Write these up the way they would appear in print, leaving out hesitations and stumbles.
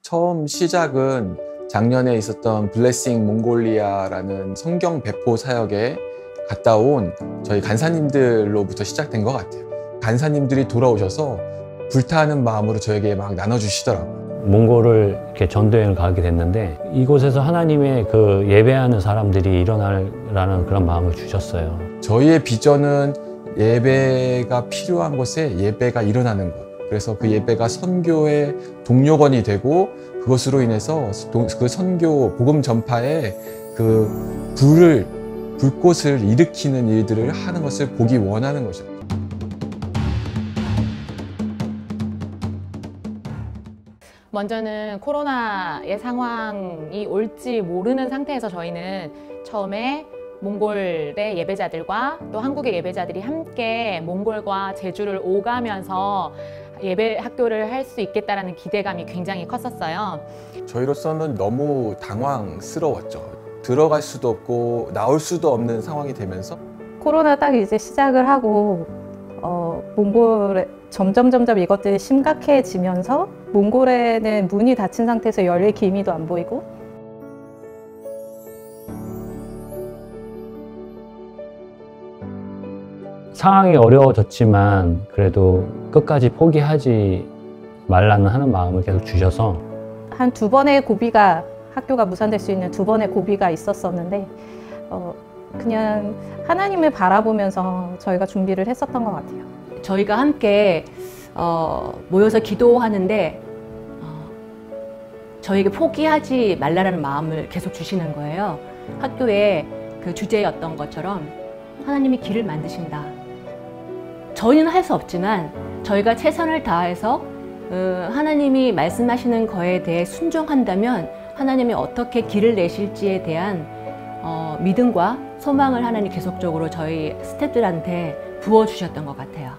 처음 시작은 작년에 있었던 블레싱 몽골리아라는 성경 배포 사역에 갔다 온 저희 간사님들로부터 시작된 것 같아요. 간사님들이 돌아오셔서 불타는 마음으로 저에게 막 나눠주시더라고요. 몽골을 이렇게 전도여행을 가게 됐는데 이곳에서 하나님의 그 예배하는 사람들이 일어나라는 그런 마음을 주셨어요. 저희의 비전은 예배가 필요한 곳에 예배가 일어나는 것. 그래서 그 예배가 선교의 동력원이 되고 그것으로 인해서 그 선교 복음 전파에 그 불꽃을 일으키는 일들을 하는 것을 보기 원하는 것이죠. 먼저는 코로나의 상황이 올지 모르는 상태에서 저희는 처음에 몽골의 예배자들과 또 한국의 예배자들이 함께 몽골과 제주를 오가면서 예배 학교를 할 수 있겠다라는 기대감이 굉장히 컸었어요. 저희로서는 너무 당황스러웠죠. 들어갈 수도 없고 나올 수도 없는 상황이 되면서 코로나 딱 이제 시작을 하고 몽골에 점점 이것들이 심각해지면서 몽골에는 문이 닫힌 상태에서 열릴 기미도 안 보이고 상황이 어려워졌지만 그래도 끝까지 포기하지 말라는 하는 마음을 계속 주셔서 한 2번의 고비가 학교가 무산될 수 있는 2번의 고비가 있었었는데 그냥 하나님을 바라보면서 저희가 준비를 했었던 것 같아요. 저희가 함께 모여서 기도하는데 저에게 포기하지 말라는 마음을 계속 주시는 거예요. 학교의 그 주제였던 것처럼 하나님이 길을 만드신다. 저희는 할 수 없지만 저희가 최선을 다해서 하나님이 말씀하시는 거에 대해 순종한다면 하나님이 어떻게 길을 내실지에 대한 믿음과 소망을 하나님 계속적으로 저희 스태프들한테 부어주셨던 것 같아요.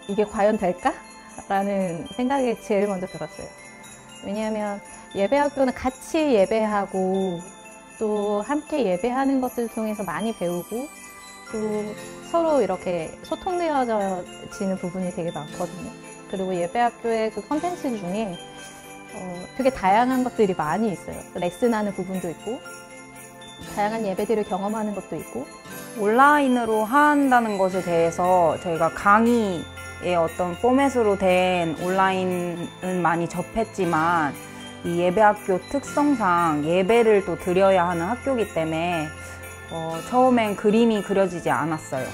이게 과연 될까? 라는 생각이 제일 먼저 들었어요. 왜냐하면 예배학교는 같이 예배하고 또 함께 예배하는 것을 통해서 많이 배우고 또 서로 이렇게 소통되어지는 부분이 되게 많거든요. 그리고 예배학교의 그 콘텐츠 중에 되게 다양한 것들이 많이 있어요. 레슨하는 부분도 있고 다양한 예배들을 경험하는 것도 있고 온라인으로 한다는 것에 대해서 저희가 강의의 어떤 포맷으로 된 온라인은 많이 접했지만 이 예배학교 특성상 예배를 또 드려야 하는 학교이기 때문에 처음엔 그림이 그려지지 않았어요.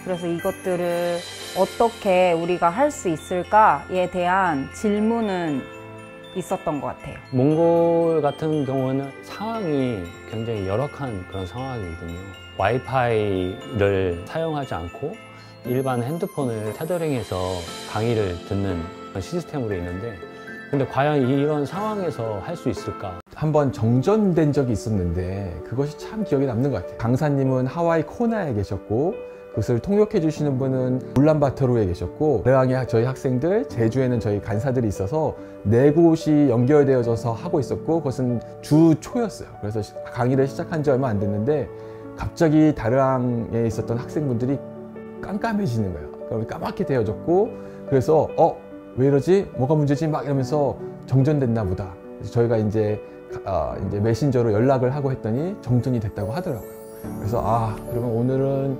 그래서 이것들을 어떻게 우리가 할 수 있을까에 대한 질문은 있었던 것 같아요. 몽골 같은 경우는 상황이 굉장히 열악한 그런 상황이거든요. 와이파이를 사용하지 않고 일반 핸드폰을 테더링해서 강의를 듣는 그런 시스템으로 있는데 근데 과연 이런 상황에서 할 수 있을까? 한번 정전된 적이 있었는데 그것이 참 기억에 남는 것 같아요. 강사님은 하와이 코나에 계셨고 그것을 통역해 주시는 분은 울란바토르에 계셨고 레앙에 저희 학생들, 제주에는 저희 간사들이 있어서 4곳이 연결되어져서 하고 있었고 그것은 주 초였어요. 그래서 강의를 시작한 지 얼마 안 됐는데 갑자기 다르앙에 있었던 학생분들이 깜깜해지는 거예요. 까맣게 되어졌고 그래서 왜 이러지? 뭐가 문제지? 막 이러면서 정전됐나 보다. 그래서 저희가 이제 메신저로 연락을 하고 했더니 정전이 됐다고 하더라고요. 그래서 그러면 오늘은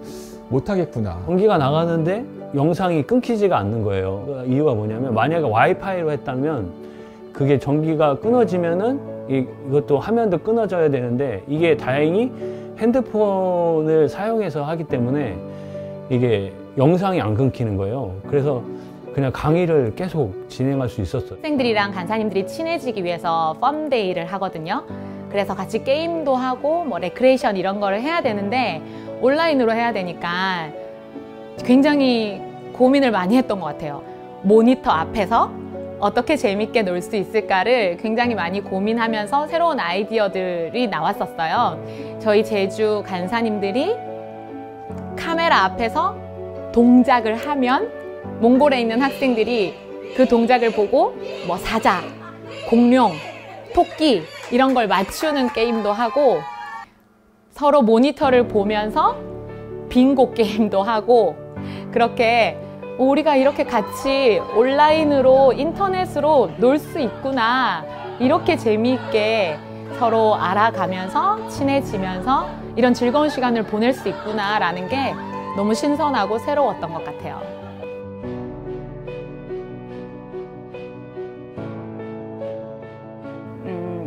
못하겠구나. 전기가 나가는데 영상이 끊기지가 않는 거예요. 이유가 뭐냐면 만약에 와이파이로 했다면 그게 전기가 끊어지면은 이것도 화면도 끊어져야 되는데 이게 다행히 핸드폰을 사용해서 하기 때문에 이게 영상이 안 끊기는 거예요. 그래서 그냥 강의를 계속 진행할 수 있었어요. 학생들이랑 간사님들이 친해지기 위해서 펌데이를 하거든요. 그래서 같이 게임도 하고 뭐 레크레이션 이런 거를 해야 되는데 온라인으로 해야 되니까 굉장히 고민을 많이 했던 것 같아요. 모니터 앞에서 어떻게 재밌게 놀 수 있을까를 굉장히 많이 고민하면서 새로운 아이디어들이 나왔었어요. 저희 제주 간사님들이 카메라 앞에서 동작을 하면 몽골에 있는 학생들이 그 동작을 보고 뭐 사자, 공룡, 토끼 이런 걸 맞추는 게임도 하고 서로 모니터를 보면서 빙고 게임도 하고 그렇게 우리가 이렇게 같이 온라인으로 인터넷으로 놀 수 있구나, 이렇게 재미있게 서로 알아가면서 친해지면서 이런 즐거운 시간을 보낼 수 있구나 라는 게 너무 신선하고 새로웠던 것 같아요.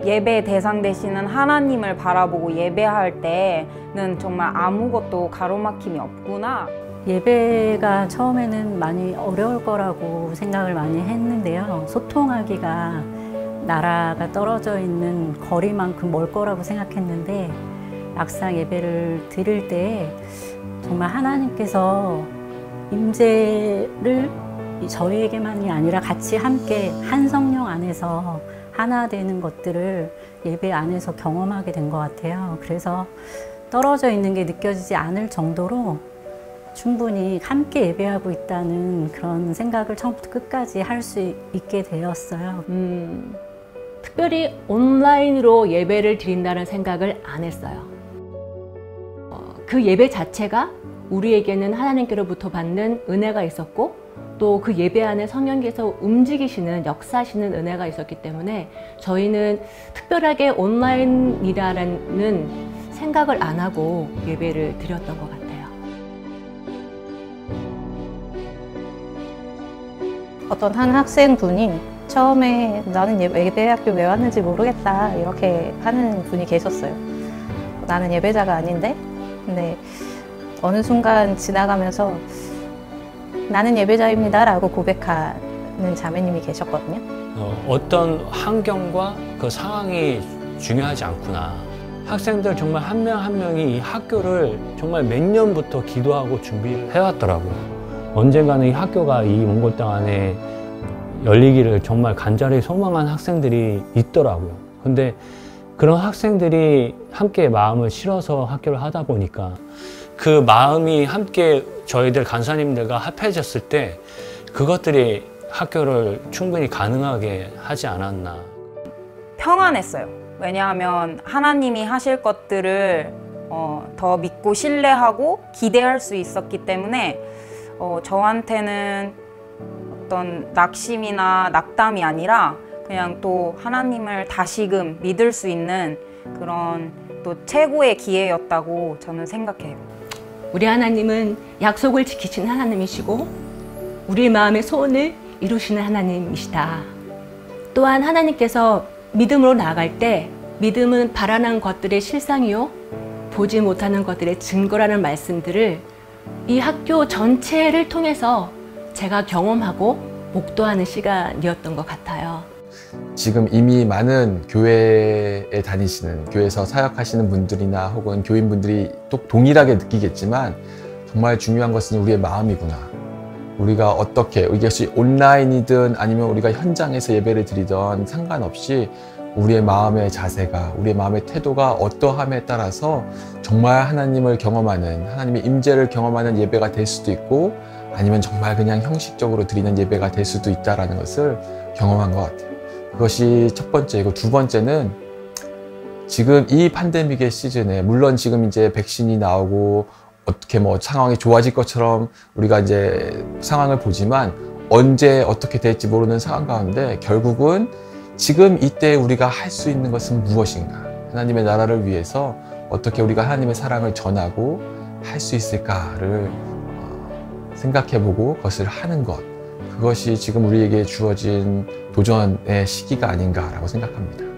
예배 대상 되시는 하나님을 바라보고 예배할 때는 정말 아무것도 가로막힘이 없구나. 예배가 처음에는 많이 어려울 거라고 생각을 많이 했는데요. 소통하기가 나라가 떨어져 있는 거리만큼 멀 거라고 생각했는데 막상 예배를 드릴 때 정말 하나님께서 임재를 저희에게만이 아니라 같이 함께 한 성령 안에서 하나 되는 것들을 예배 안에서 경험하게 된 것 같아요. 그래서 떨어져 있는 게 느껴지지 않을 정도로 충분히 함께 예배하고 있다는 그런 생각을 처음부터 끝까지 할 수 있게 되었어요. 특별히 온라인으로 예배를 드린다는 생각을 안 했어요. 그 예배 자체가 우리에게는 하나님께로부터 받는 은혜가 있었고 또 그 예배 안에 성령께서 움직이시는, 역사하시는 은혜가 있었기 때문에 저희는 특별하게 온라인이라는 생각을 안 하고 예배를 드렸던 것 같아요. 어떤 한 학생분이 처음에 나는 예배학교 왜 왔는지 모르겠다 이렇게 하는 분이 계셨어요. 나는 예배자가 아닌데, 근데 어느 순간 지나가면서 나는 예배자입니다 라고 고백하는 자매님이 계셨거든요. 어떤 환경과 그 상황이 중요하지 않구나. 학생들 정말 한 명 한 명이 이 학교를 정말 몇 년부터 기도하고 준비를 해왔더라고요. 언젠가는 이 학교가 이 몽골 땅 안에 열리기를 정말 간절히 소망한 학생들이 있더라고요. 근데 그런 학생들이 함께 마음을 실어서 학교를 하다 보니까 그 마음이 함께 저희들 간사님들과 합해졌을 때 그것들이 학교를 충분히 가능하게 하지 않았나. 평안했어요. 왜냐하면 하나님이 하실 것들을 더 믿고 신뢰하고 기대할 수 있었기 때문에 저한테는 어떤 낙심이나 낙담이 아니라 그냥 또 하나님을 다시금 믿을 수 있는 그런 또 최고의 기회였다고 저는 생각해요. 우리 하나님은 약속을 지키시는 하나님이시고 우리의 마음의 소원을 이루시는 하나님이시다. 또한 하나님께서 믿음으로 나아갈 때 믿음은 바라는 것들의 실상이요 보지 못하는 것들의 증거라는 말씀들을 이 학교 전체를 통해서 제가 경험하고 목도하는 시간이었던 것 같아요. 지금 이미 많은 교회에 다니시는, 교회에서 사역하시는 분들이나 혹은 교인분들이 또 동일하게 느끼겠지만 정말 중요한 것은 우리의 마음이구나. 우리가 어떻게, 이것이 온라인이든 아니면 우리가 현장에서 예배를 드리던 상관없이 우리의 마음의 자세가, 우리의 마음의 태도가 어떠함에 따라서 정말 하나님을 경험하는, 하나님의 임재를 경험하는 예배가 될 수도 있고 아니면 정말 그냥 형식적으로 드리는 예배가 될 수도 있다는 것을 경험한 것 같아요. 그것이 첫 번째이고, 두 번째는 지금 이 팬데믹의 시즌에 물론 지금 이제 백신이 나오고 어떻게 뭐 상황이 좋아질 것처럼 우리가 이제 상황을 보지만 언제 어떻게 될지 모르는 상황 가운데 결국은 지금 이때 우리가 할 수 있는 것은 무엇인가? 하나님의 나라를 위해서 어떻게 우리가 하나님의 사랑을 전하고 할 수 있을까를 생각해보고 그것을 하는 것. 그것이 지금 우리에게 주어진 도전의 시기가 아닌가라고 생각합니다.